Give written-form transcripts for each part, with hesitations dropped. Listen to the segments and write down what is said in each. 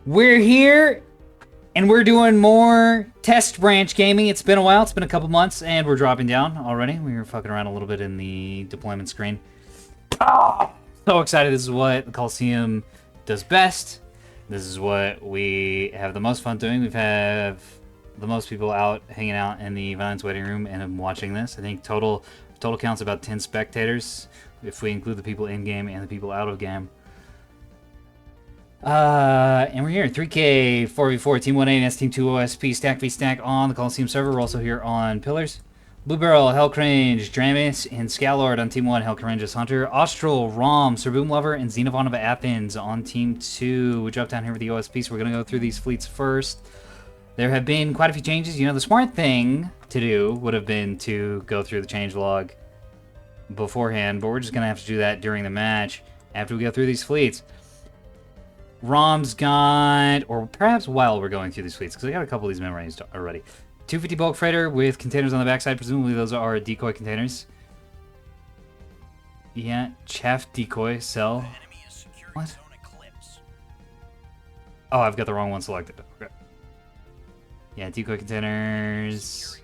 We're here, and we're doing more test branch gaming. It's been a while. It's been a couple months, and we're dropping down already. We were fucking around a little bit in the deployment screen. Oh, so excited. This is what the Coliseum does best. This is what we have the most fun doing. We've have the most people out hanging out in the Violence waiting room and I'm watching this. I think total counts about 10 spectators if we include the people in game and the people out of game. And we're here, 3K, 4v4, Team 1A, and Team 2 OSP, Stack v Stack on the Coliseum server. We're also here on Pillars. Blue Barrel, Hellcringe, Dramis, and Scalord on Team 1, Hellcringe's Hunter. Austral, Rom, Sir Boom Lover, and Xenophon of Athens on Team 2. We dropped down here with the OSP, so we're going to go through these fleets first. There have been quite a few changes. You know, the smart thing to do would have been to go through the change log beforehand, but we're just going to have to do that during the match after we go through these fleets. Rom's got, or perhaps while we're going through these fleets, because I got a couple of these memorized already. 250 bulk freighter with containers on the backside. Presumably those are decoy containers. Yeah, chaff decoy, sell. What? Oh, I've got the wrong one selected. Okay. Yeah, decoy containers.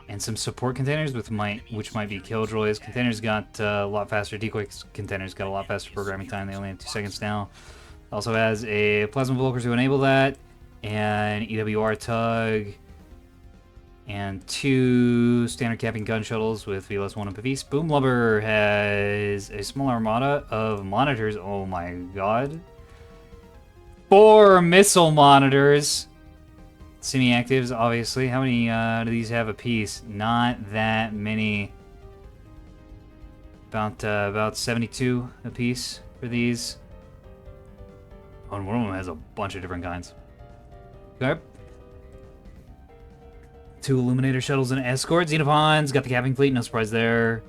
And some support containers with which might be killjoys. Containers got a lot faster. Decoy containers got a lot faster programming time. They only have 2 seconds now. Also has a plasma bulker to enable that, and EWR tug, and 2 standard capping gun shuttles with VLS 1 and Pavis. Boom Lubber has a small armada of monitors. Oh my god. 4 missile monitors. Semi-actives, obviously. How many do these have a piece? Not that many. About 72 a piece for these. Oh, and one of them has a bunch of different kinds. Okay. 2 Illuminator shuttles and escorts. Xenophon's got the capping fleet, no surprise there.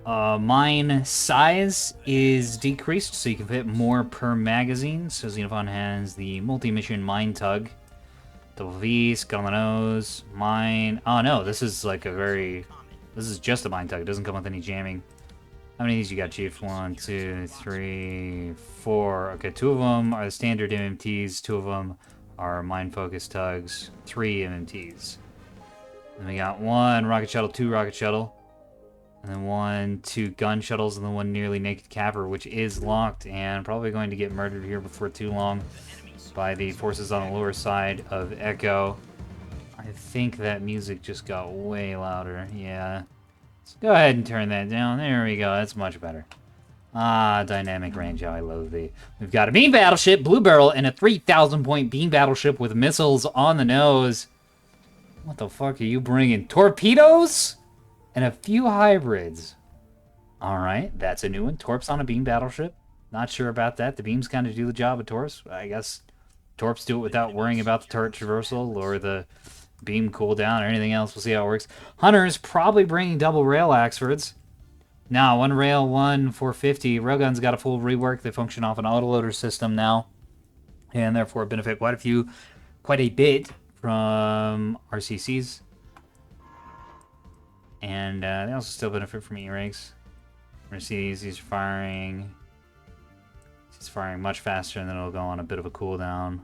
Mine size is decreased, so you can fit more per magazine. So Xenophon has the multi-mission mine tug. Double V's, gun on the nose, mine. Oh no, this is like a very... This is just a mine tug. It doesn't come with any jamming. How many of these you got, Chief? 1, 2, 3, 4. Okay, 2 of them are the standard MMTs. 2 of them are mine-focused tugs. 3 MMTs. Then we got 1 rocket shuttle, 2 rocket shuttle. And then 1, 2 gun shuttles, and then 1 nearly naked capper, which is locked and probably going to get murdered here before too long by the forces on the lower side of Echo. I think that music just got way louder. Yeah. Go ahead and turn that down. There we go. That's much better. Ah, dynamic range. How I loathe thee. We've got a beam battleship, Blue Barrel, and a 3,000-point beam battleship with missiles on the nose. What the fuck are you bringing? Torpedoes? And a few hybrids. Alright, that's a new one. Torps on a beam battleship. Not sure about that. The beams kind of do the job of Torps. I guess Torps do it without worrying about the turret traversal or the beam cooldown or anything else. We'll see how it works. Hunter's probably bringing double rail Axfords. Now, 1 rail, 1 450. Railguns got a full rework. They function off an autoloader system now, and therefore benefit quite a bit from RCCs. And they also still benefit from E-rigs. We're gonna see these firing. He's firing much faster, and then it'll go on a bit of a cooldown.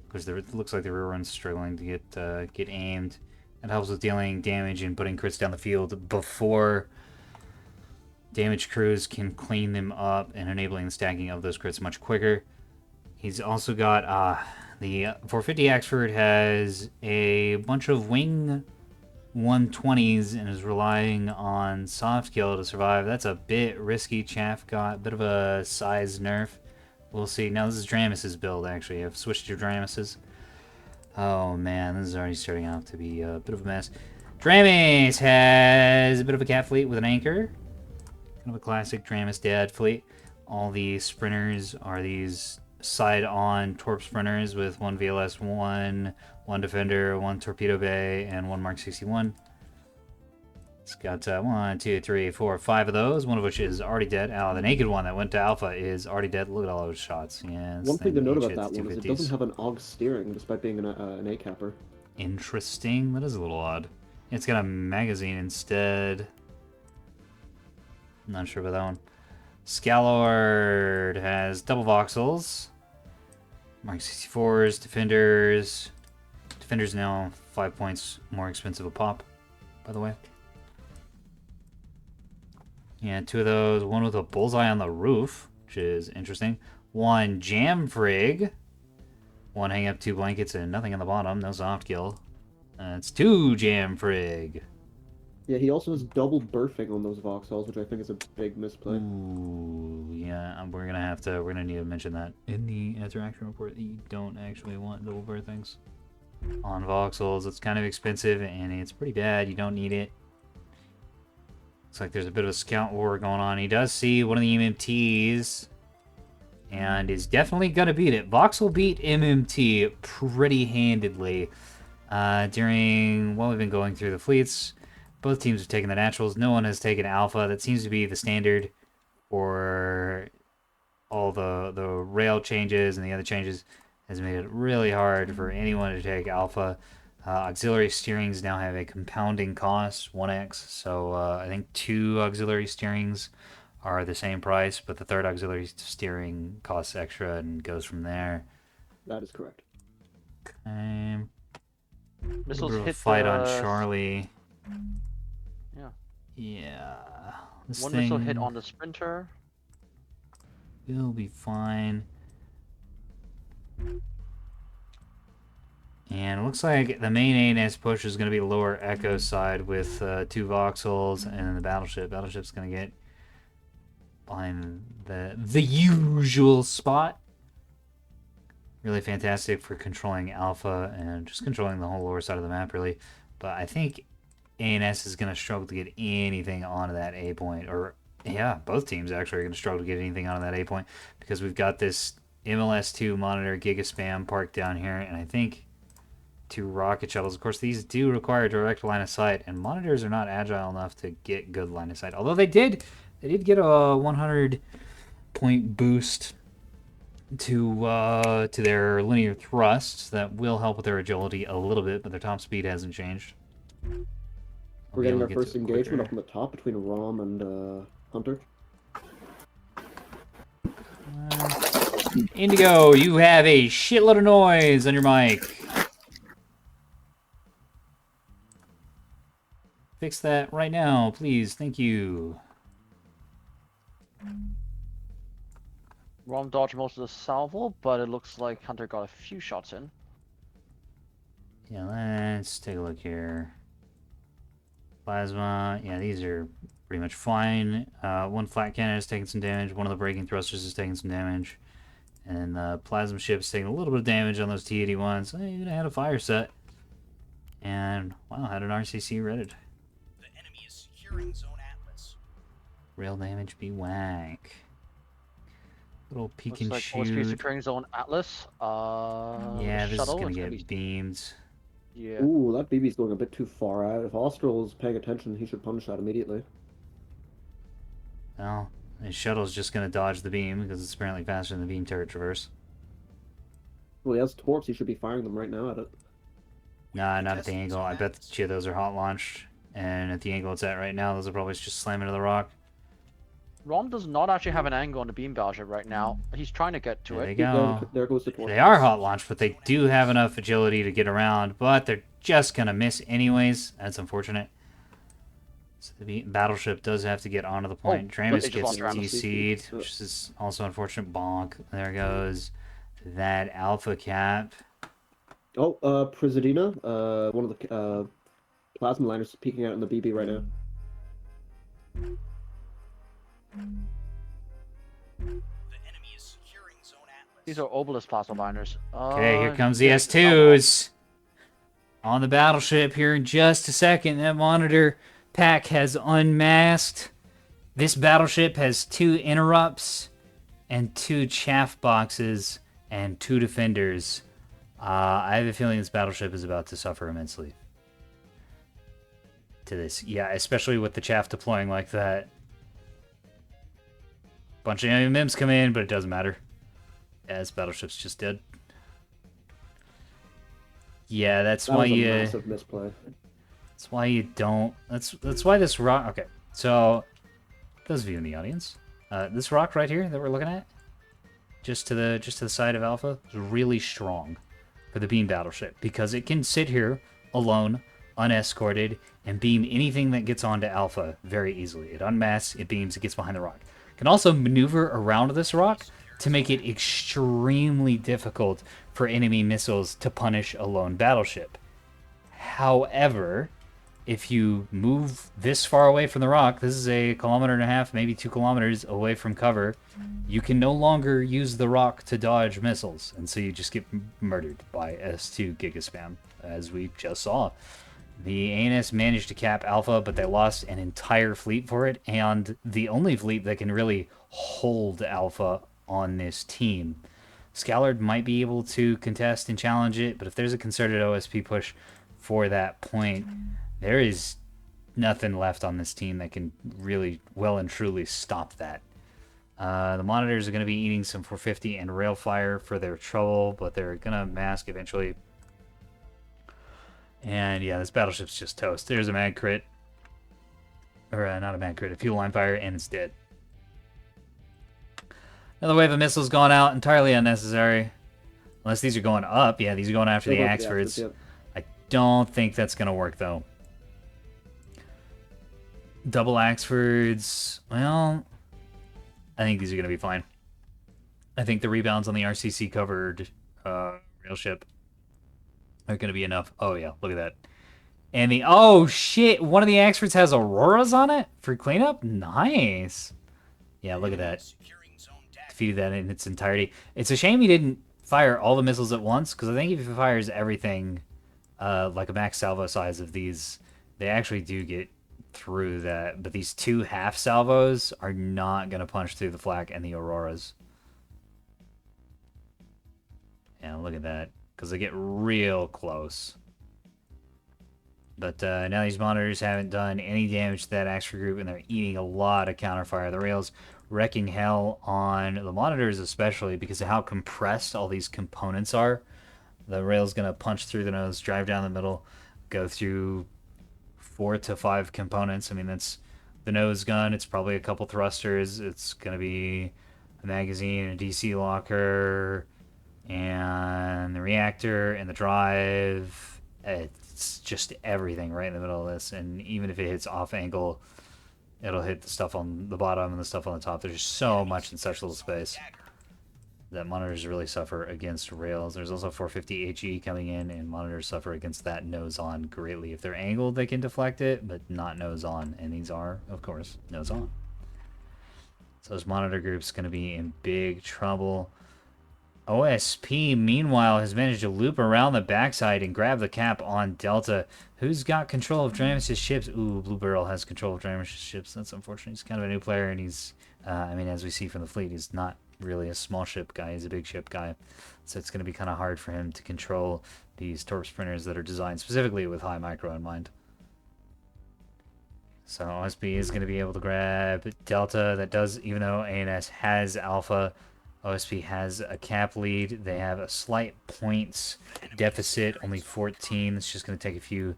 Because it looks like the rear one's struggling to get aimed. It helps with dealing damage and putting crits down the field before damage crews can clean them up and enabling the stacking of those crits much quicker. He's also got the 450 Axford has a bunch of wing 120s and is relying on soft kill to survive. That's a bit risky. Chaff got a bit of a size nerf. We'll see. Now, this is Dramis's build, actually. I've switched to Dramis's. Oh, man. This is already starting out to be a bit of a mess. Dramis has a bit of a cat fleet with an anchor. Kind of a classic Dramis dad fleet. All the sprinters are these side-on Torp sprinters with 1 VLS 1, 1 Defender, 1 Torpedo Bay, and 1 Mark 61. It's got 1, 2, 3, 4, 5 of those, one of which is already dead. Oh, the naked one that went to Alpha is already dead. Look at all those shots. Yeah, one thing to note about that one is it doesn't have an AUG steering, despite being an A-capper. Interesting. That is a little odd. It's got a magazine instead. Not sure about that one. Scalord has has double voxels. Mark 64s, defenders. Defenders now 5 points more expensive a pop, by the way. Yeah, 2 of those. 1 with a bullseye on the roof, which is interesting. 1 jam frig. 1 hang up 2 blankets and nothing on the bottom. No soft kill. It's 2 jam frig. Yeah, he also has double burfing on those voxels, which I think is a big misplay. Ooh, yeah, we're gonna need to mention that in the interaction report that you don't actually want double birthings on voxels. It's kind of expensive and it's pretty bad. You don't need it. Looks like there's a bit of a scout war going on. He does see one of the MMTs and is definitely gonna beat it. Voxel beat MMT pretty handedly while we've been going through the fleets. Both teams have taken the naturals. No one has taken alpha. That seems to be the standard for all the rail changes and the other changes. Has made it really hard for anyone to take alpha. Auxiliary steerings now have a compounding cost, 1x. So I think 2 auxiliary steerings are the same price, but the 3rd auxiliary steering costs extra and goes from there. That is correct. Okay. Missiles hit fight on Charlie. Yeah. Yeah. One missile hit on the sprinter. We'll be fine. And it looks like the main ANS push is going to be lower echo side with 2 voxels and then the battleship. Battleship's going to get behind the usual spot. Really fantastic for controlling alpha and just controlling the whole lower side of the map, really. But I think ANS is going to struggle to get anything onto that A point. Or, yeah, both teams actually are going to struggle to get anything onto that A point because we've got this MLS2 monitor Giga Spam parked down here, and I think 2 rocket shuttles. Of course, these do require direct line of sight, and monitors are not agile enough to get good line of sight. Although they did get a 100-point boost to their linear thrusts that will help with their agility a little bit, but their top speed hasn't changed. We're getting our first engagement up on the top between Rom and Hunter. Indigo, you have a shitload of noise on your mic. Fix that right now, please. Thank you. Rom dodged most of the salvo, but it looks like Hunter got a few shots in. Yeah, let's take a look here. Plasma, yeah, these are pretty much fine. 1 flat cannon is taking some damage. 1 of the braking thrusters is taking some damage. And the plasma ship is taking a little bit of damage on those T-81s. I even had a fire set. And, wow, had an RCC redded. The enemy is securing Zone Atlas. Rail damage be whack. Little peek and Looks shoot. like OSP securing Zone Atlas. Yeah, this is gonna get beamed. Yeah. Ooh, that BB's going a bit too far out. If Austral's paying attention, he should punish that immediately. Well, his shuttle's just gonna dodge the beam because it's apparently faster than the beam turret traverse. Well, he has torps. He should be firing them right now at it. Nah, not at the angle. I bet you those are hot launched. And at the angle it's at right now, those will probably just slam into the rock. Rom does not actually have an angle on the beam battleship right now. He's trying to get to There it. they go. There goes the torp. They are hot launched, but they do have enough agility to get around, but they're just gonna miss anyways. That's unfortunate. So the battleship does have to get onto the point. Tramus gets DC'd, which is also unfortunate. Bonk. There goes that alpha cap. Oh, Presidina, one of the plasma liners peeking out in the BB right now. The enemy is securing Zone Atlas. These are Obelisk plasma liners. Okay, here comes the S2s on the battleship here in just a second. That monitor pack has unmasked. This battleship has 2 interrupts and 2 chaff boxes and 2 defenders. I have a feeling this battleship is about to suffer immensely to this. Yeah, especially with the chaff deploying like that. Bunch of MMs come in, but it doesn't matter. Yeah, this battleship's just dead. Yeah, that's why you. Massive misplay. That's why you don't. That's why this rock. Okay, so those of you in the audience, this rock right here that we're looking at, just to the side of Alpha is really strong for the beam battleship because it can sit here alone, unescorted, and beam anything that gets onto Alpha very easily. It unmasks, it beams, it gets behind the rock. It can also maneuver around this rock to make it extremely difficult for enemy missiles to punish a lone battleship. However, if you move this far away from the rock, this is 1.5 kilometers, maybe 2 kilometers away from cover, you can no longer use the rock to dodge missiles, and so you just get murdered by S2 Gigaspam, as we just saw. The ANS managed to cap Alpha, but they lost an entire fleet for it, and the only fleet that can really hold Alpha on this team. Scallard might be able to contest and challenge it, but if there's a concerted OSP push for that point, there is nothing left on this team that can really well and truly stop that. The monitors are going to be eating some 450 and railfire for their trouble, but they're going to mask eventually. And yeah, this battleship's just toast. There's a mag crit. Or not a mag crit, a fuel line fire, and it's dead. Another wave of missiles gone out, entirely unnecessary. Unless these are going up. Yeah, these are going after the Axfords. Yep. I don't think that's going to work, though. Double Axfords, well, I think these are going to be fine. I think the rebounds on the RCC covered rail ship are going to be enough. Oh, yeah, look at that. And the, oh, shit, one of the Axfords has Auroras on it for cleanup? Nice. Yeah, look at that. Defeated that in its entirety. It's a shame he didn't fire all the missiles at once, because I think if he fires everything, like a max salvo size of these, they actually do get through that. But these 2 half salvos are not going to punch through the flak and the Auroras. Yeah, look at that. Because they get real close. But now these monitors haven't done any damage to that Axford group, and they're eating a lot of counterfire. The rails wrecking hell on the monitors, especially because of how compressed all these components are. The rail's going to punch through the nose, drive down the middle, go through 4 to 5 components. I mean, that's the nose gun. It's probably a couple thrusters. It's going to be a magazine, a DC locker, and the reactor, and the drive. It's just everything right in the middle of this. And even if it hits off angle, it'll hit the stuff on the bottom and the stuff on the top. There's just so much in such little space that monitors really suffer against rails. There's also 450 HE coming in, and monitors suffer against that nose-on greatly. If they're angled, they can deflect it, but not nose-on. And these are, of course, nose-on. So this monitor group's going to be in big trouble. OSP, meanwhile, has managed to loop around the backside and grab the cap on Delta. Who's got control of Dramus' ships? Ooh, Blue Barrel has control of Dramus' ships. That's unfortunate. He's kind of a new player, and he's, I mean, as we see from the fleet, he's not really a small ship guy. He's a big ship guy. So it's going to be kind of hard for him to control these Torp Sprinters that are designed specifically with high micro in mind. So OSP is going to be able to grab Delta. That does, even though ANS has Alpha, OSP has a cap lead. They have a slight points deficit, only 14. It's just going to take a few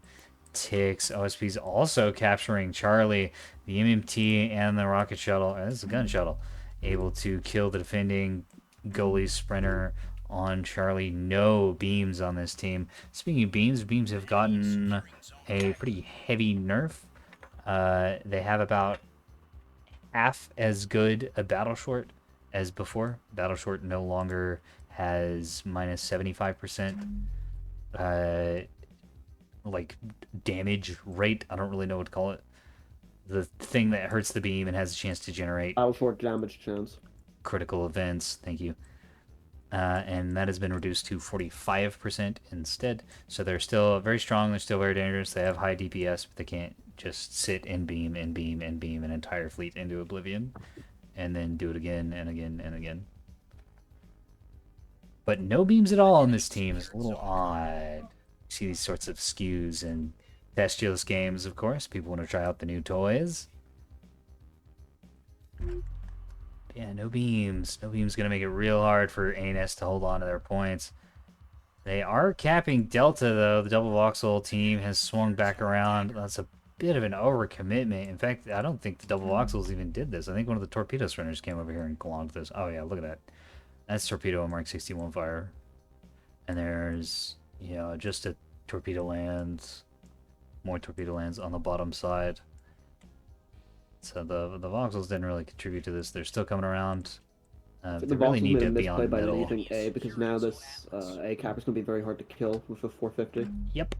ticks. OSP's also capturing Charlie, the MMT, and the rocket shuttle. This is a gun shuttle. Able to kill the defending goalie sprinter on Charlie. No beams on this team. Speaking of beams, beams have gotten a pretty heavy nerf. They have about half as good a battle short as before. Battle short no longer has minus 75% like damage rate. I don't really know what to call it. The thing that hurts the beam and has a chance to generate Battle short damage chance. Critical events. Thank you. And that has been reduced to 45% instead. So they're still very strong. They're still very dangerous. They have high DPS, but they can't just sit and beam and beam and beam an entire fleet into oblivion and then do it again and again and again. But no beams at all on this team is a little odd. You see these sorts of skews in TESTULOUS games, of course. People want to try out the new toys. Yeah, no beams. No beams going to make it real hard for ANS to hold on to their points. They are capping Delta, though. The double voxel team has swung back around. That's a bit of an overcommitment. In fact, I don't think the double voxels even did this. I think one of the torpedo sprinters came over here and glonged this. Oh, yeah, look at that. That's torpedo and Mark 61 fire. And there's, you know, just a torpedo lands, more torpedo lands on the bottom side. So the voxels didn't really contribute to this. They're still coming around. The They really Voxels need made a to be misplay on by middle. leaving A because now this A cap is going to be very hard to kill with a 450. Yep.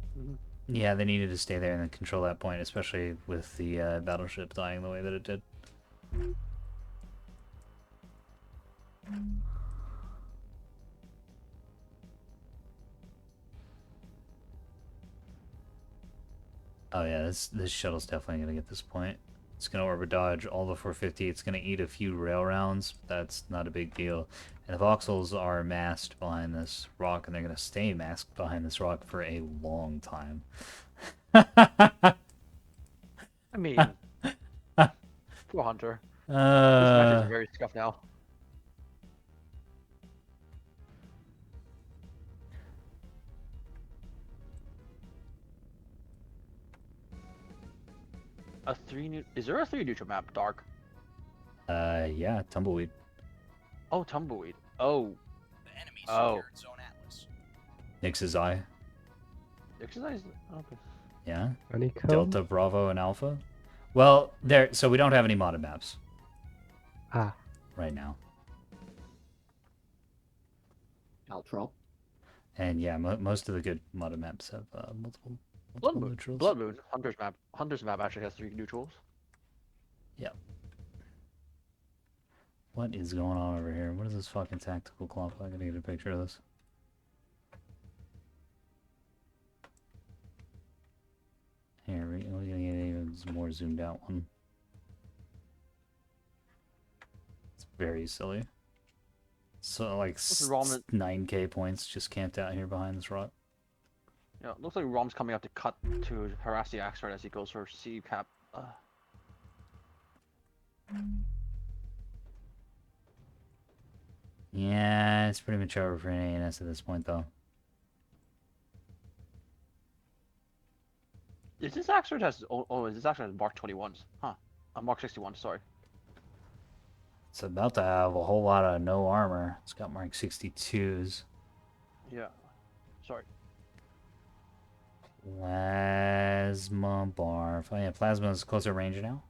Yeah, they needed to stay there and then control that point, especially with the battleship dying the way that it did. Oh yeah, this shuttle's definitely gonna get this point. It's gonna orbit dodge all the 450. It's gonna eat a few rail rounds. But that's not a big deal. And the voxels are masked behind this rock, and they're gonna stay masked behind this rock for a long time. I mean, poor Hunter. This match is very scuffed now. Is there a 3 neutral map, Dark? Yeah, tumbleweed. Oh, Tumbleweed. Oh, The enemy Oh. secured Zone Atlas. Nix's eye. exercise. Okay. Yeah. Honeycomb? Delta, Bravo, and Alpha. Well, there. So we don't have any modded maps Ah, right now. Altrol. And yeah, most of the good modded maps have multiple Blood Moon. neutrals. Blood Moon. Hunter's map actually has 3 neutrals. Yep. What is going on over here? What is this fucking tactical clump? I gotta get a picture of this. Here, we're gonna get an even more zoomed out one. It's very silly. So like What's wrong with- 9k points just camped out here behind this rock. Yeah, it looks like Rom's coming out to cut to harass the Axford as he goes for C cap. Yeah, it's pretty much over for an ANS at this point, though. Is this Axford has? Oh, is this Axford has Mark 21s? Huh? Mark 61. Sorry. It's about to have a whole lot of no armor. It's got Mark 62s. Yeah. Sorry. Plasma barf. Oh yeah, plasma is closer range now.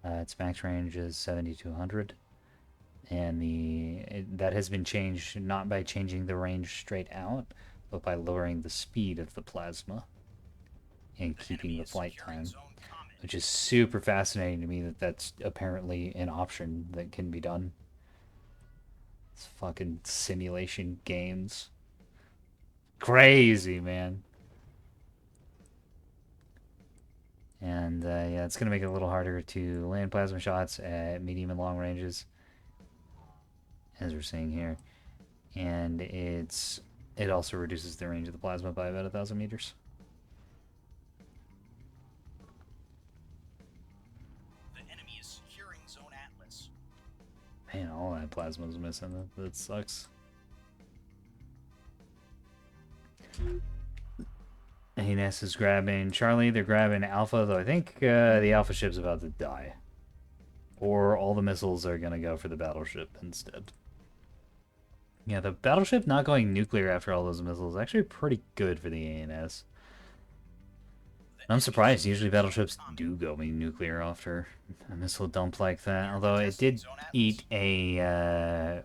Its max range is 7,200, and that has been changed not by changing the range straight out, but by lowering the speed of the plasma and keeping the flight time, which is super fascinating to me that that's apparently an option that can be done. It's fucking simulation games. Crazy, man. And yeah, it's gonna make it a little harder to land plasma shots at medium and long ranges, as we're seeing here. And it also reduces the range of the plasma by about 1,000 meters. The enemy is securing Zone Atlas. Man, all that plasma's missing. That sucks. ANS is grabbing Charlie. They're grabbing Alpha, though I think the Alpha ship's about to die. Or all the missiles are going to go for the battleship instead. Yeah, the battleship not going nuclear after all those missiles is actually pretty good for the ANS. And I'm surprised. Usually battleships do go nuclear after a missile dump like that. Although it did eat a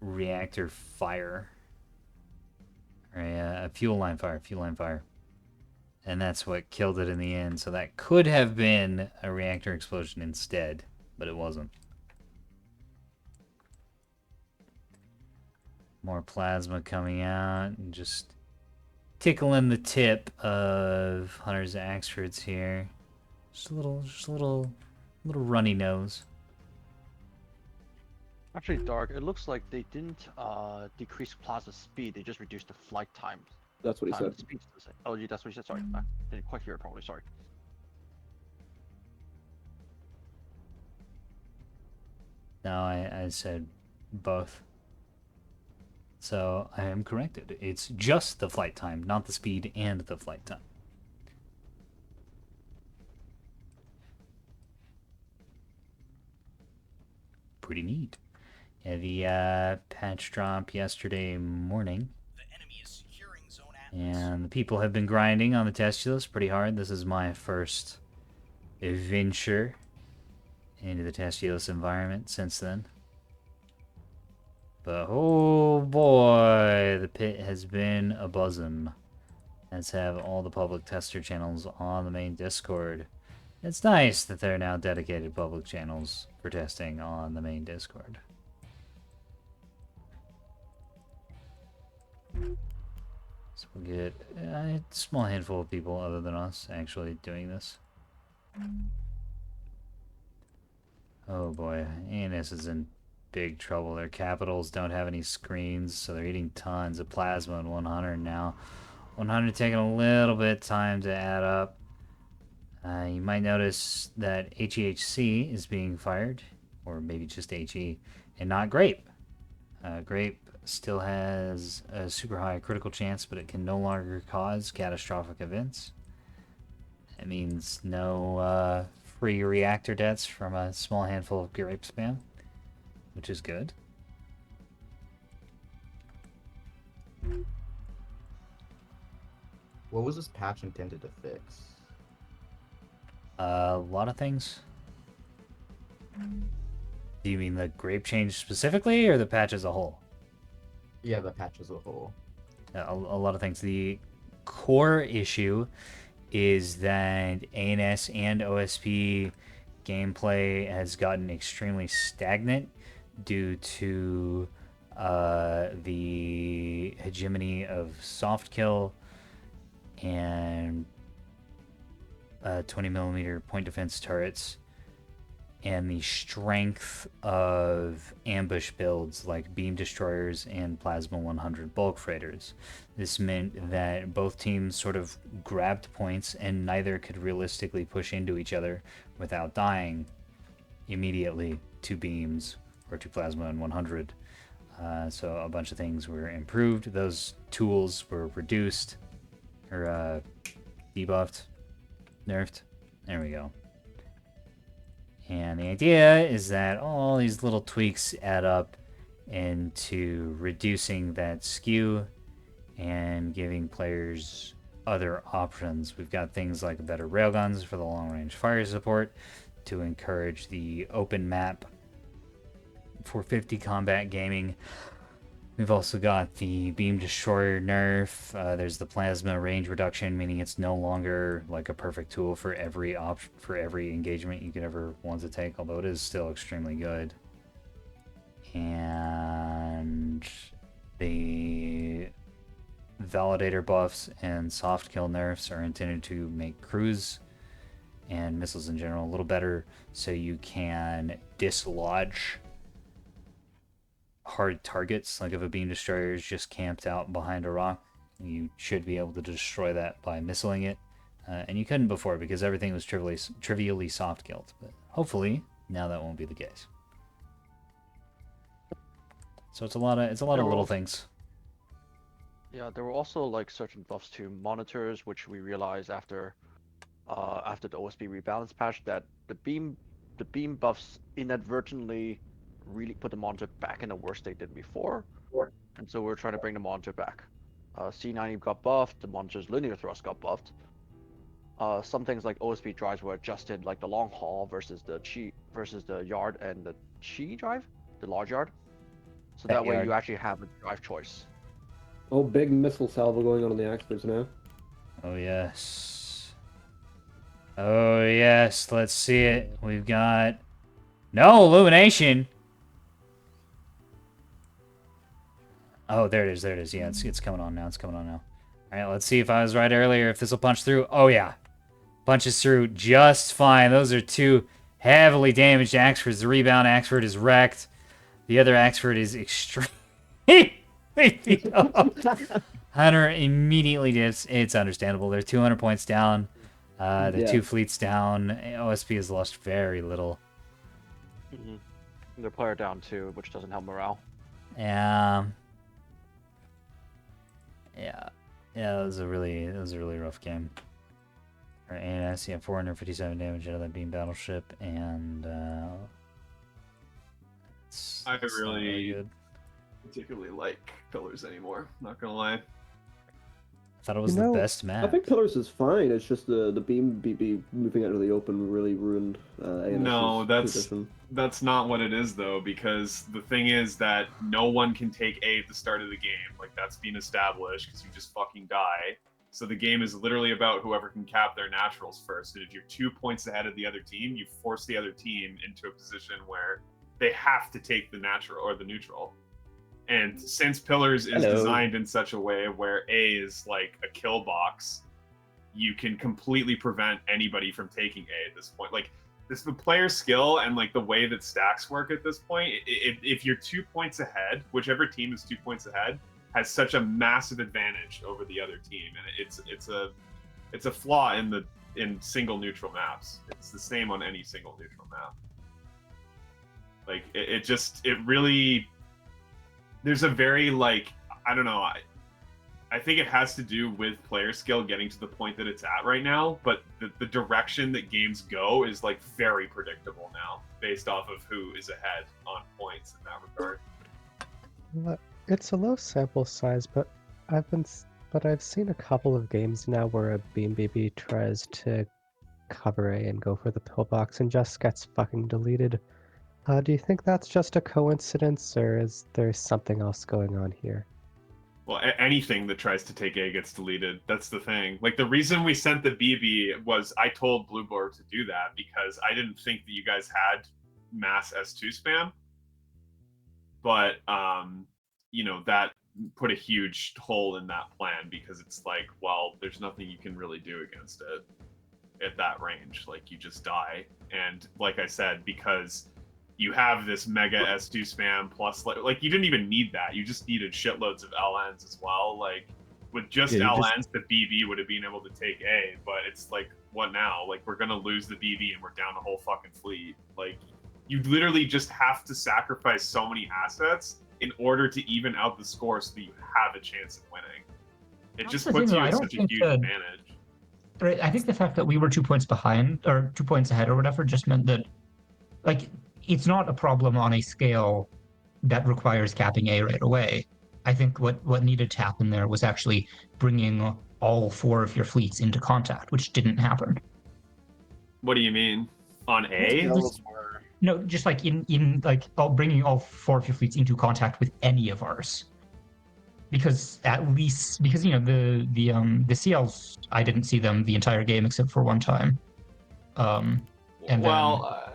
reactor fire. Or a fuel line fire. And that's what killed it in the end. So that could have been a reactor explosion instead, but it wasn't. More plasma coming out and just tickling the tip of Hunter's Axfords here. Just a little runny nose. Actually, Dark. It looks like they didn't decrease plasma speed. They just reduced the flight time. That's what he said. Speed. Oh, yeah, that's what he said. Sorry, I didn't quite hear it properly. Sorry. No, I said both. So I am corrected. It's just the flight time, not the speed and the flight time. Pretty neat. Yeah, the patch drop yesterday morning. The enemy is securing Zone Atlas. And the people have been grinding on the Testulous pretty hard. This is my first venture into the Testulous environment since then. But oh boy, the pit has been a buzzin'. Let's have all the public tester channels on the main Discord. It's nice that there are now dedicated public channels for testing on the main Discord. So we'll get a small handful of people other than us actually doing this. Oh boy, ANS is in big trouble. Their capitals don't have any screens, so they're eating tons of plasma in 100 now. 100 taking a little bit of time to add up. You might notice that HEHC is being fired, or maybe just HE, and not Grape. Grape still has a super high critical chance, but it can no longer cause catastrophic events. It means no free reactor deaths from a small handful of Grape spam, which is good. What was this patch intended to fix? A lot of things. Do you mean the Grape change specifically, or the patch as a whole? Yeah, the patch as a whole. A lot of things. The core issue is that ANS and OSP gameplay has gotten extremely stagnant due to the hegemony of soft kill and 20mm point defense turrets, and the strength of ambush builds like beam destroyers and plasma 100 bulk freighters. This meant that both teams sort of grabbed points and neither could realistically push into each other without dying immediately to beams or to plasma and 100. So a bunch of things were improved. Those tools were reduced or debuffed, nerfed. There we go. And the idea is that all these little tweaks add up into reducing that skew and giving players other options. We've got things like better railguns for the long-range fire support to encourage the open map for 50 combat gaming. We've also got the beam destroyer nerf. There's the plasma range reduction, meaning it's no longer like a perfect tool for every engagement you could ever want to take, although it is still extremely good. And the validator buffs and soft kill nerfs are intended to make crews and missiles in general a little better, so you can dislodge hard targets. Like if a beam destroyer is just camped out behind a rock, you should be able to destroy that by missiling it, and you couldn't before because everything was trivially soft killed. But hopefully now that won't be the case. So it's a lot of little things. Yeah, there were also like certain buffs to monitors, which we realized after the OSP rebalance patch that the beam buffs inadvertently really put the monitor back in the worst state than before, and so we're trying to bring the monitor back. C90 got buffed, the monitor's linear thrust got buffed. Some things like OSP drives were adjusted, like the long haul versus the yard and the chi drive, the large yard. So that way you actually have a drive choice. Oh, big missile salvo going on the Axfors now. Oh yes. Oh yes, let's see it. We've got no illumination. Oh, there it is. Yeah, it's coming on now. All right, let's see if I was right earlier, if this will punch through. Oh yeah. Punches through just fine. Those are two heavily damaged Axfords. The rebound Axford is wrecked. The other Axford is extremely Hunter immediately dips. It's understandable. They're 200 points down. They're 2 fleets down. OSP has lost very little. Mm-hmm. Their player down too, which doesn't help morale. Yeah, that was a really rough game. Our ANS, 457 damage out of that beam battleship, and I It's not really good. particularly like Pillars anymore. Not gonna lie. I thought it was the best I map. think Pillars is fine. It's just the beam BB moving out of the open really ruined No, ANS's position. that's not what it is though, because the thing is that no one can take A at the start of the game. Like that's been established because you just fucking die. So the game is literally about whoever can cap their naturals first. And if you're 2 points ahead of the other team, you force the other team into a position where they have to take the natural or the neutral. And since Pillars is Hello. designed in such a way where A is like a kill box, you can completely prevent anybody from taking A at this point. Like this, the player skill and like the way that stacks work at this point. If you're 2 points ahead, whichever team is 2 points ahead has such a massive advantage over the other team, and it's a flaw in single neutral maps. It's the same on any single neutral map. Like it really. There's a very like I don't know. I think it has to do with player skill getting to the point that it's at right now, but the direction that games go is like very predictable now, based off of who is ahead on points in that regard. It's a low sample size, but I've seen a couple of games now where a Beam BB tries to cover A and go for the pillbox and just gets fucking deleted. Do you think that's just a coincidence, or is there something else going on here? Well, anything that tries to take A gets deleted. That's the thing. Like, the reason we sent the BB was I told Blueborg to do that because I didn't think that you guys had mass S2 spam. But, you know, that put a huge hole in that plan because it's like, well, there's nothing you can really do against it at that range. Like, you just die. And like I said, because you have this mega S2 spam plus like you didn't even need that. You just needed shitloads of LNs as well. Like with just LNs, the BB would have been able to take A, but it's like, what now? Like we're gonna lose the BB and we're down the whole fucking fleet. Like you literally just have to sacrifice so many assets in order to even out the score so that you have a chance of winning. It That's just the puts thing, you though. I at don't such a think huge that- advantage. Right. I think the fact that we were 2 points behind or 2 points ahead or whatever just meant that, like, it's not a problem on a scale that requires capping A right away. I think what needed to happen there was actually bringing all 4 of your fleets into contact, which didn't happen. What do you mean? On A? No, just like in like bringing all 4 of your fleets into contact with any of ours. Because you know the CLs, I didn't see them the entire game except for one time. And well,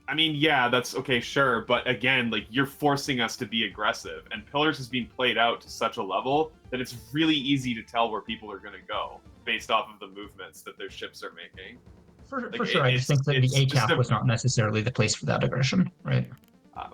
I mean, yeah, that's okay, sure, but again, like you're forcing us to be aggressive, and Pillars has been played out to such a level that it's really easy to tell where people are going to go based off of the movements that their ships are making. For sure, I just think that the A cap was not necessarily the place for that aggression, right?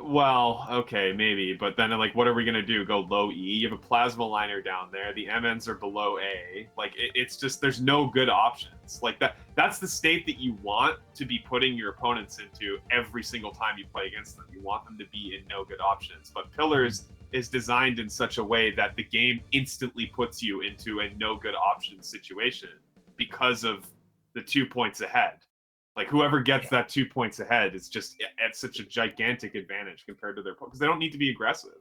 Well, okay, maybe, but then like, what are we gonna do? Go low E? You have a plasma liner down there. The MNs are below A. Like, it's just there's no good options. Like that's the state that you want to be putting your opponents into every single time you play against them. You want them to be in no good options. But Pillars is designed in such a way that the game instantly puts you into a no good options situation because of the 2 points ahead. Like whoever gets that 2 points ahead is just at such a gigantic advantage compared to their because they don't need to be aggressive.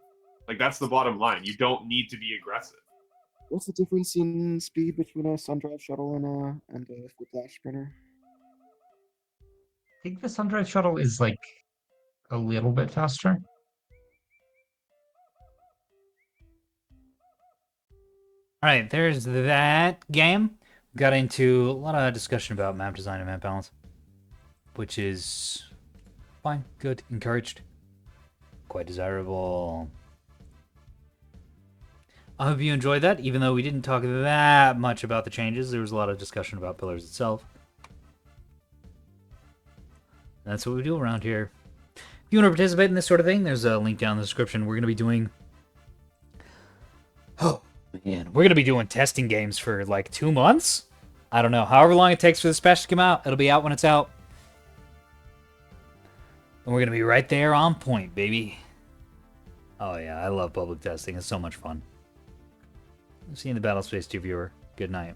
Like that's the bottom line. You don't need to be aggressive. What's the difference in speed between a Sundrive shuttle and a Whiplash sprinter? I think the Sundrive shuttle is like a little bit faster. All right, there's that game. Got into a lot of discussion about map design and map balance, which is fine, good, encouraged, quite desirable. I hope you enjoyed that, even though we didn't talk that much about the changes. There was a lot of discussion about Pillars itself. That's what we do around here. If you want to participate in this sort of thing, there's a link down in the description. We're going to be doing... Oh, man. We're going to be doing testing games for like 2 months? I don't know. However long it takes for this patch to come out, it'll be out when it's out. And we're going to be right there on point, baby. Oh yeah, I love public testing. It's so much fun. See you in the Battlespace 2 viewer. Good night.